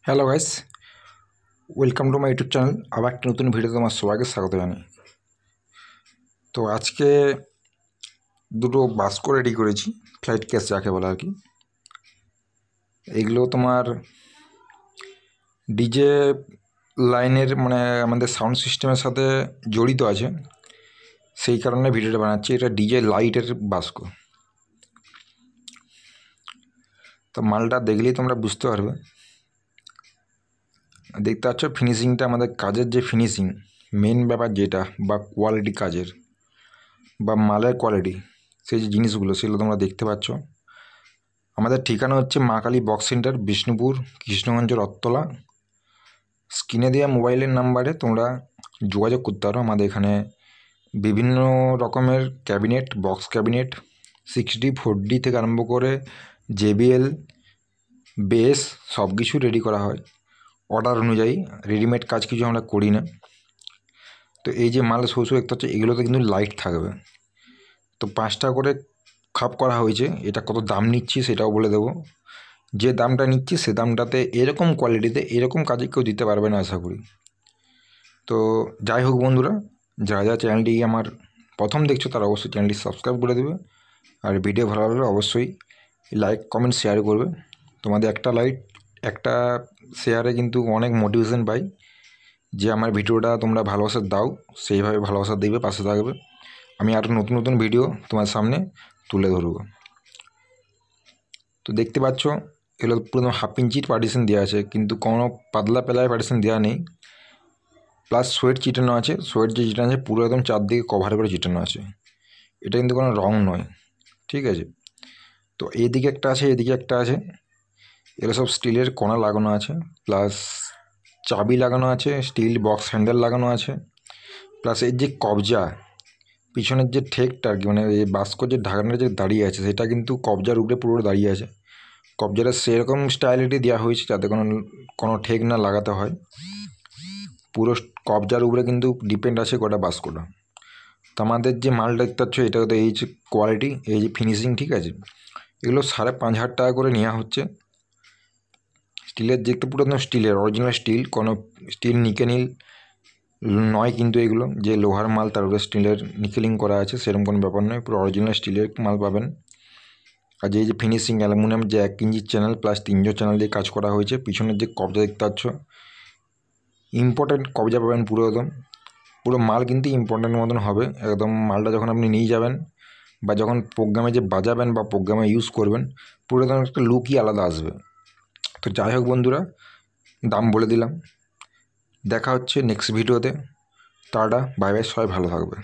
Hello guys, welcome to my YouTube channel. আবার একটা নতুন ভিডিওতে তোমার সবাইকে স্বাগত জানাই। তো আজকে দুটো বাস্ক রেডি করেছি, ফ্লাইট কেস যাকে বলা আর কি। এগুলো তোমার ডিজে লাইনের মানে আমাদের সাউন্ড সিস্টেমের সাথে জড়িত আছে, সেই কারণে ভিডিওটা বানাচ্ছি। এটা ডিজে লাইটের বাস্ক। তো মালটা দেখলেই তোমরা বুঝতে পারবে। দেখতে পাচ্ছ ফিনিশিংটা, আমাদের কাজের যে ফিনিশিং মেন ব্যাপার যেটা, বা কোয়ালিটি কাজের বা মালের কোয়ালিটি, সেই যে জিনিসগুলো সেগুলো তোমরা দেখতে পাচ্ছ। আমাদের ঠিকানা হচ্ছে মা কালী বক্স সেন্টার, বিষ্ণুপুর, কৃষ্ণগঞ্জ, রথতলা। স্ক্রিনে দেওয়া মোবাইলের নাম্বারে তোমরা যোগাযোগ করতে পারো। আমাদের এখানে বিভিন্ন রকমের cabinet, box cabinet 6D 4D থেকে আরম্ভ করে JBL বেস সব কিছু রেডি করা হয় অর্ডার অনুযায়ী। রেডিমেড কাজ কিছু আমরা করি না। তো এই যে মাল শো দেখতে হচ্ছে, এগুলোতে কিন্তু লাইট থাকবে। তো 5 টাকা করে খাপ করা হয়েছে। এটা কত দাম নিচ্ছি সেটাও বলে দেবো। যে দামটা নিচ্ছি সে দামটাতে এরকম কোয়ালিটিতে এরকম কাজে কেউ দিতে পারবে না আশা করি। তো যাই হোক বন্ধুরা, যারা চ্যানেলটি আমার প্রথম দেখছো তারা অবশ্যই চ্যানেলটি সাবস্ক্রাইব করে দেবে। আর ভিডিও ভালো লাগলে অবশ্যই লাইক কমেন্ট শেয়ার করবে। তোমাদের একটা লাইক, একটা শেয়ারে কিন্তু অনেক মোটিভেশন পাই যে আমার ভিডিওটা তোমরা ভালোবাসা দাও, সেইভাবে ভালোবাসা দেবে, পাশে থাকবে। আমি আরও নতুন নতুন ভিডিও তোমার সামনে তুলে ধরবো। তো দেখতে পাচ্ছ এগুলো পুরো হাফ ইঞ্চির পার্টিশন দেওয়া আছে, কিন্তু কোনো পাতলা পেলায় পার্টিশন দেওয়া নেই। প্লাস সোয়েট চিটানো আছে। সোয়েট যে চিটানো আছে পুরো একদম চারদিকে কভার করে চিটানো আছে। এটা কিন্তু কোনো রং নয়, ঠিক আছে। তো এইদিকে একটা আছে, এদিকে একটা আছে। এগুলো সব স্টিলের কোনা লাগানো আছে, প্লাস চাবি লাগানো আছে, স্টিল বক্স হ্যান্ডেল লাগানো আছে। প্লাস এর যে কবজা, পিছনের যে ঠেকটা আর কি, মানে এই বাস্কর যে ঢাকনাটা যে দাঁড়িয়ে আছে সেটা কিন্তু কবজার উপরে পুরো দাঁড়িয়ে আছে। কবজাটা সেরকম স্টাইলিটি দেওয়া হয়েছে যাতে কোনো ঠেক না লাগাতে হয়। পুরো কবজার উপরে কিন্তু ডিপেন্ড আছে গোটা বাস্কটা। তো আমাদের যে মালটা দেখতে পাচ্ছ এটা তো এই যে কোয়ালিটি, এই যে ফিনিশিং, ঠিক আছে। এগুলো 5,500 টাকা করে নেওয়া হচ্ছে। স্টিলের দেখতে পুরো একদম স্টিলের, অরিজিনাল স্টিল, কোনো স্টিল নিকেল নয় কিন্তু এগুলো যে লোহার মাল তার উপরে স্টিলের নিকেলিং করা আছে সেরকম কোনো ব্যাপার নয়, পুরো অরিজিনাল স্টিলের মাল পাবেন। আর এই যে ফিনিশিং অ্যালুমিনিয়াম যে 1 ইঞ্চির চ্যানেল প্লাস 3 চ্যানেল দিয়ে কাজ করা হয়েছে। পিছনের যে কবজা দেখতে পাচ্ছ ইম্পর্টেন্ট কবজা পাবেন পুরো একদম। পুরো মাল কিন্তু ইম্পর্টেন্ট মতন হবে একদম। মালটা যখন আপনি নিয়ে যাবেন বা যখন প্রোগ্রামে যে বাজাবেন বা প্রোগ্রামে ইউজ করবেন, পুরো একদম একটা লুকই আলাদা আসবে। তো যাই হোক বন্ধুরা, দাম বলে দিলাম। দেখা হচ্ছে নেক্সট ভিডিওতে। টাটা, বাই বাই, সবাই ভালো থাকবে।